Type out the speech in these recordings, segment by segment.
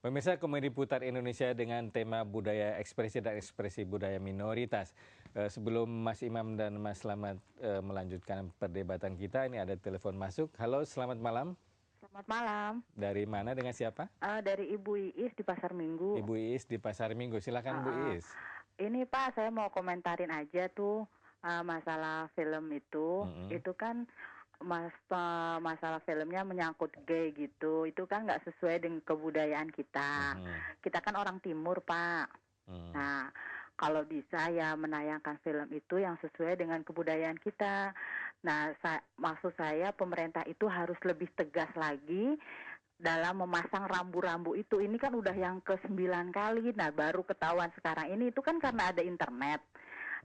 Pemirsa Komedi Putar Indonesia dengan tema budaya ekspresi dan ekspresi budaya minoritas. Sebelum Mas Imam dan Mas Slamet melanjutkan perdebatan kita, ini ada telepon masuk. Halo, selamat malam. Selamat malam. Dari mana, dengan siapa? Dari Ibu Iis di Pasar Minggu. Ibu Iis di Pasar Minggu, silakan Bu Iis. Ini Pak, saya mau komentarin aja tuh masalah film itu. Itu kan masalah filmnya menyangkut gay gitu. Itu kan nggak sesuai dengan kebudayaan kita. Kita kan orang timur, Pak. Nah, kalau bisa ya menayangkan film itu yang sesuai dengan kebudayaan kita. Nah, maksud saya pemerintah itu harus lebih tegas lagi dalam memasang rambu-rambu itu. Ini kan udah yang ke-9 kali. Nah, baru ketahuan sekarang ini. Itu kan karena ada internet.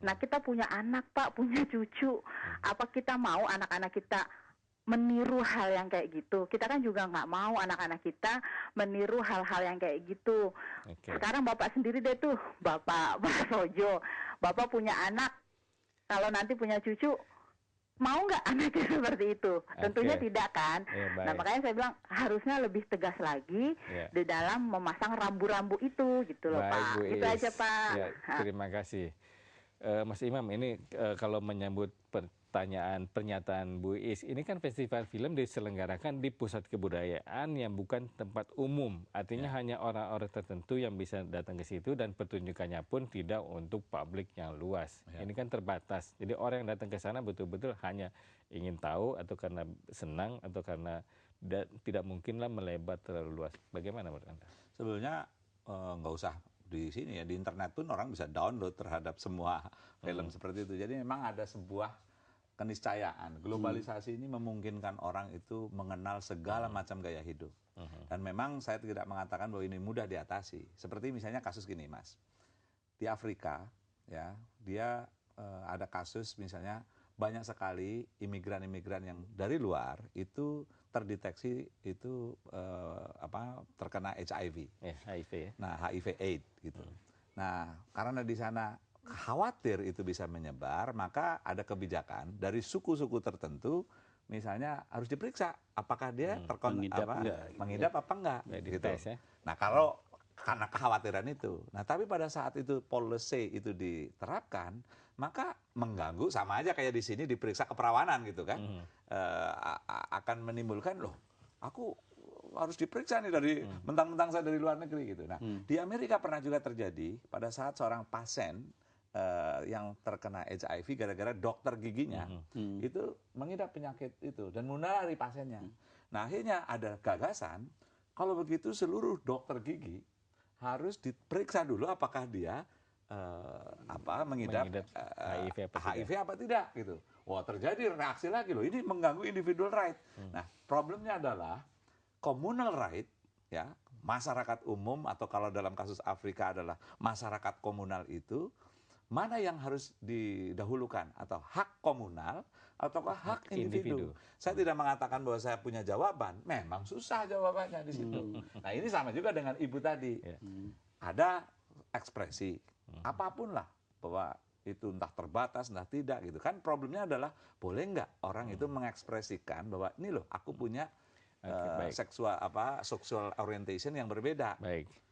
Nah, kita punya anak, Pak, punya cucu. Apa kita mau anak-anak kita meniru hal yang kayak gitu? Kita kan juga nggak mau anak-anak kita meniru hal-hal yang kayak gitu. Sekarang Bapak sendiri deh tuh, Bapak Sojo. Bapak punya anak, kalau nanti punya cucu, mau nggak anaknya seperti itu? Tentunya tidak kan. Nah, makanya saya bilang harusnya lebih tegas lagi di dalam memasang rambu-rambu itu, gitu loh, Pak. Itu aja, Pak. Ya, terima kasih. Mas Imam, ini kalau menyambut pernyataan Bu Iis, ini kan festival film diselenggarakan di pusat kebudayaan yang bukan tempat umum. Artinya hanya orang-orang tertentu yang bisa datang ke situ dan pertunjukannya pun tidak untuk publik yang luas. Ini kan terbatas. Jadi orang yang datang ke sana betul-betul hanya ingin tahu atau karena senang atau karena tidak mungkinlah melebar terlalu luas. Bagaimana menurut Anda? Sebenarnya nggak usah di sini ya, di internet pun orang bisa download terhadap semua film seperti itu. Jadi memang ada sebuah keniscayaan. Globalisasi ini memungkinkan orang itu mengenal segala macam gaya hidup. Dan memang saya tidak mengatakan bahwa ini mudah diatasi. Seperti misalnya kasus gini, Mas. Di Afrika ya, dia ada kasus misalnya banyak sekali imigran-imigran yang dari luar itu terdeteksi itu terkena HIV. HIV ya. Nah, HIV/AIDS gitu. Nah, karena di sana khawatir itu bisa menyebar, maka ada kebijakan dari suku-suku tertentu, misalnya harus diperiksa apakah dia mengidap apa enggak gitu. Ya. Nah, kalau karena kekhawatiran itu. Nah, tapi pada saat itu policy itu diterapkan, maka mengganggu, sama aja kayak di sini diperiksa keperawanan gitu kan. Akan menimbulkan, loh, aku harus diperiksa nih dari mentang-mentang saya dari luar negeri gitu. Nah, di Amerika pernah juga terjadi pada saat seorang pasien yang terkena HIV gara-gara dokter giginya itu mengidap penyakit itu dan menulari pasiennya. Nah, akhirnya ada gagasan kalau begitu seluruh dokter gigi harus diperiksa dulu apakah dia mengidap HIV apa tidak gitu. Wah, terjadi reaksi lagi loh. Ini mengganggu individual right. Nah, problemnya adalah communal right, ya, masyarakat umum, atau kalau dalam kasus Afrika adalah masyarakat komunal itu, mana yang harus didahulukan, atau hak komunal ataukah hak individu. Saya tidak mengatakan bahwa saya punya jawaban, memang susah jawabannya di situ. Nah, ini sama juga dengan Ibu tadi. Ada ekspresi apapun lah, bahwa itu entah terbatas entah tidak gitu kan. Problemnya adalah boleh nggak orang itu mengekspresikan bahwa ini loh aku punya sexual orientation yang berbeda.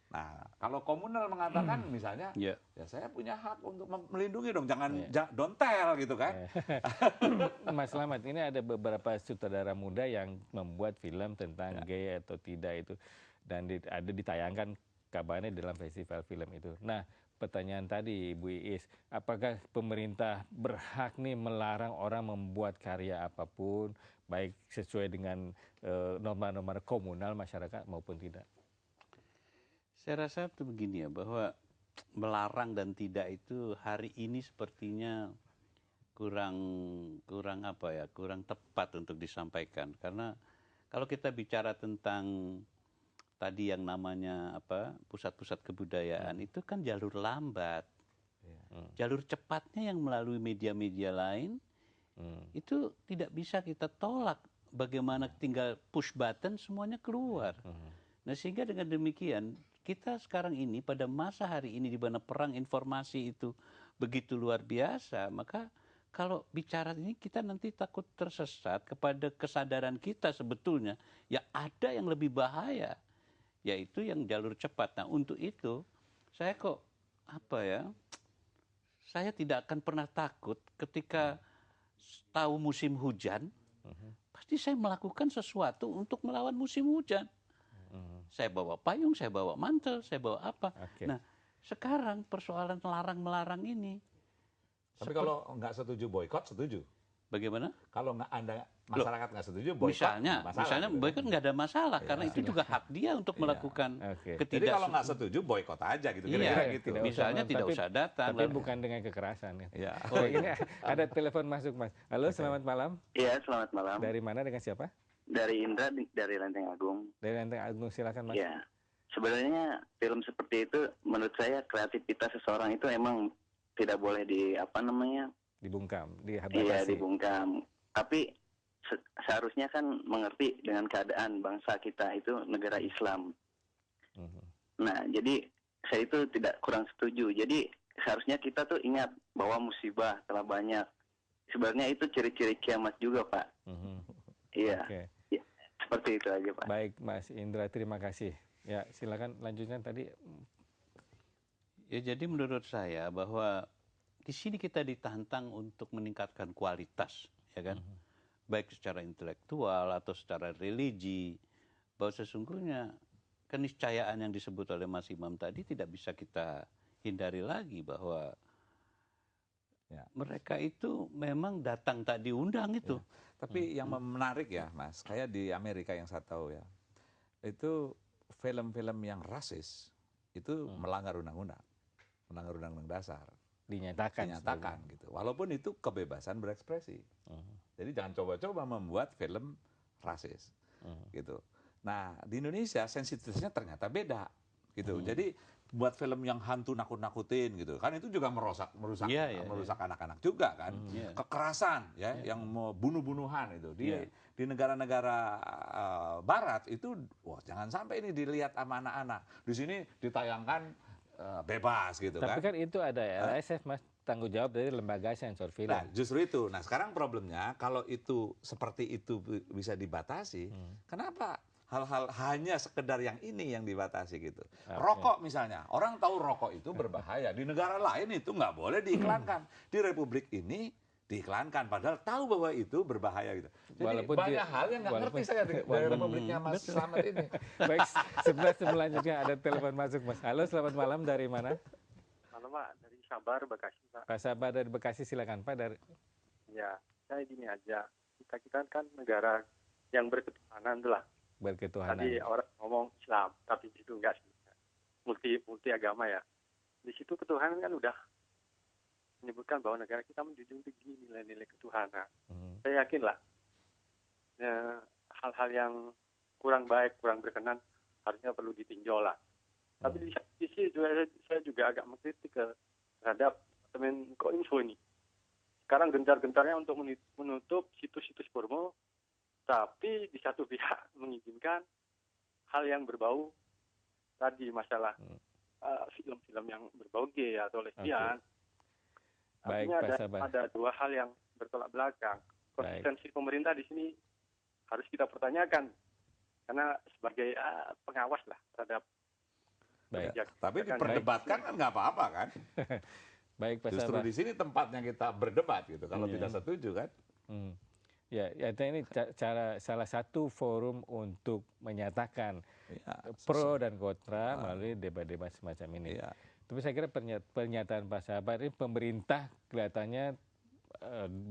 Nah, kalau komunal mengatakan misalnya, ya saya punya hak untuk melindungi dong, jangan don't tell gitu kan. Mas Slamet, ini ada beberapa sutradara muda yang membuat film tentang gay atau tidak itu, dan ada ditayangkan kabarnya dalam festival film itu. Nah, pertanyaan tadi Bu Iis, apakah pemerintah berhak nih melarang orang membuat karya apapun, baik sesuai dengan norma-norma komunal masyarakat maupun tidak? Saya rasa itu begini ya, bahwa melarang dan tidak itu hari ini sepertinya kurang tepat untuk disampaikan. Karena kalau kita bicara tentang tadi yang namanya pusat-pusat kebudayaan, itu kan jalur lambat. Jalur cepatnya yang melalui media-media lain itu tidak bisa kita tolak. Bagaimana tinggal push button semuanya keluar. Nah, sehingga dengan demikian kita sekarang ini pada masa hari ini di mana perang informasi itu begitu luar biasa, maka kalau bicara ini kita nanti takut tersesat kepada kesadaran kita sebetulnya ya ada yang lebih bahaya, yaitu yang jalur cepat. Nah, untuk itu saya kok saya tidak akan pernah takut ketika tahu musim hujan, pasti saya melakukan sesuatu untuk melawan musim hujan. Saya bawa payung, saya bawa mantel, saya bawa apa. Nah, sekarang persoalan melarang-melarang ini. Tapi kalau nggak setuju boykot, setuju. Bagaimana? Kalau masyarakat nggak setuju boykot, misalnya gitu. boykot nggak ada masalah, karena itu juga hak dia untuk melakukan Jadi kalau nggak setuju boykot aja gitu, kira-kira gitu. Misalnya tidak usah datang. Tapi bukan dengan kekerasan. Ya. Oh, ini ada telepon masuk, Mas. Halo, selamat malam. Iya, selamat malam. Dari mana, dengan siapa? Dari Indra, dari Lenteng Agung. Dari Lenteng Agung, silakan, Mas. Iya. Sebenarnya film seperti itu menurut saya kreativitas seseorang itu emang tidak boleh dibungkam, dibatasi. Iya, dibungkam. Tapi seharusnya kan mengerti dengan keadaan bangsa kita itu negara Islam. Nah, jadi saya itu kurang setuju. Jadi seharusnya kita tuh ingat bahwa musibah telah banyak. Sebenarnya itu ciri-ciri kiamat juga, Pak. Iya. Ya, seperti itu aja, Pak. Baik, Mas Indra, terima kasih. Ya, silakan lanjutnya tadi. Ya, jadi menurut saya bahwa di sini kita ditantang untuk meningkatkan kualitas, ya kan? Baik secara intelektual atau secara religi, bahwa sesungguhnya keniscayaan yang disebut oleh Mas Imam tadi tidak bisa kita hindari lagi, bahwa mereka itu memang datang tak diundang itu. Tapi yang menarik ya, Mas, kayak di Amerika yang saya tahu ya, itu film-film yang rasis itu melanggar undang-undang dasar. Dinyatakan gitu. Walaupun itu kebebasan berekspresi. Jadi jangan coba-coba membuat film rasis, gitu. Nah, di Indonesia sensitivitasnya ternyata beda, gitu. Jadi buat film yang hantu nakut-nakutin gitu kan, itu juga merusak anak-anak juga kan. Kekerasan yang mau bunuh-bunuhan itu di negara-negara barat itu, wah jangan sampai ini dilihat sama anak-anak. Di sini ditayangkan bebas gitu. Tapi kan itu ada LSF, Mas, tanggung jawab dari lembaga sensor film. Nah, justru itu. Nah, sekarang problemnya kalau itu seperti itu bisa dibatasi, kenapa hal-hal hanya sekedar yang ini yang dibatasi gitu? Rokok misalnya, orang tahu rokok itu berbahaya. Di negara lain itu nggak boleh diiklankan. Di Republik ini diiklankan, padahal tahu bahwa itu berbahaya gitu. Jadi walaupun banyak hal yang nggak ngerti saya dari Republiknya Mas Slamet ini. Baik, selanjutnya ada telepon masuk, Mas. Halo, selamat malam, dari mana? Halo, Pak, dari Sabar, Bekasi, Pak. Pak Sabar dari Bekasi, silakan, Pak. Ya, saya gini aja. Kita kan negara yang berketuhanan tuh lah. Berketuhanan. Tadi orang ngomong Islam, tapi di situ enggak sih. Multi agama ya. Di situ ketuhanan kan udah menyebutkan bahwa negara kita menjunjung tinggi nilai-nilai ketuhanan. Saya yakin lah, hal-hal yang kurang baik, kurang berkenan harusnya perlu ditinjau lah. Tapi di sisi saya juga agak mengkritik terhadap Kemenkominfo ini. Sekarang gencar-gencarnya untuk menutup situs-situs porno, tapi di satu pihak mengizinkan hal yang berbau tadi masalah film-film yang berbau gay atau lesbian. Artinya ada dua hal yang bertolak belakang. Konsistensi pemerintah di sini harus kita pertanyakan, karena sebagai pengawas lah terhadap. Tapi diperdebatkan kan nggak apa-apa kan? Baik, Pak Justru Sabar. di sini tempatnya kita berdebat gitu. Kalau tidak setuju kan? Ya, ini salah satu forum untuk menyatakan pro dan kontra melalui debat-debat semacam ini. Tapi saya kira pernyataan Pak Sabar ini, pemerintah kelihatannya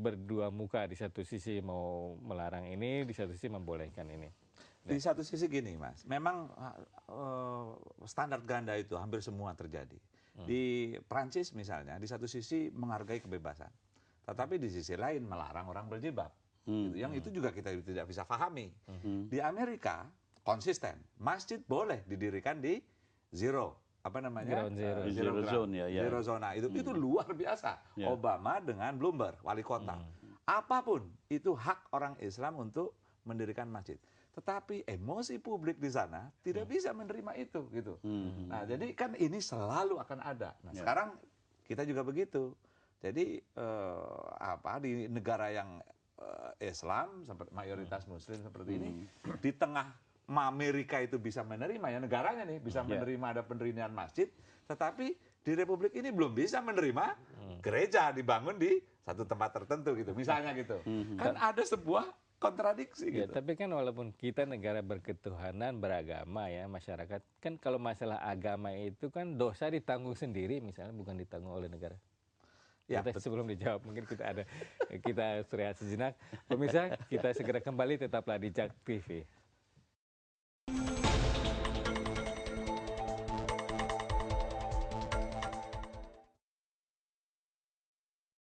berdua muka. Di satu sisi mau melarang ini, di satu sisi membolehkan ini. Di satu sisi gini, Mas, memang standar ganda itu hampir semua terjadi. Di Prancis misalnya, di satu sisi menghargai kebebasan, tetapi di sisi lain melarang orang berjilbab. Gitu. Yang itu juga kita tidak bisa pahami. Di Amerika konsisten, masjid boleh didirikan di zero zona itu luar biasa. Obama dengan Bloomberg wali kota, apapun itu hak orang Islam untuk mendirikan masjid. Tetapi emosi publik di sana tidak bisa menerima itu gitu. Nah, jadi kan ini selalu akan ada. Nah, sekarang kita juga begitu. Jadi di negara yang Islam seperti mayoritas Muslim seperti ini, di tengah Amerika itu bisa menerima, ya negaranya nih bisa menerima ada pendirian masjid, tetapi di Republik ini belum bisa menerima gereja dibangun di satu tempat tertentu gitu, misalnya gitu. Kan ada sebuah kontradiksi Ya, gitu. tapi kan walaupun kita negara berketuhanan, beragama ya, masyarakat kan kalau masalah agama itu kan dosa ditanggung sendiri misalnya, bukan ditanggung oleh negara. Ya, Kita sebelum dijawab mungkin kita rehat sejenak. Pemirsa, kita segera kembali, tetaplah di JAK TV.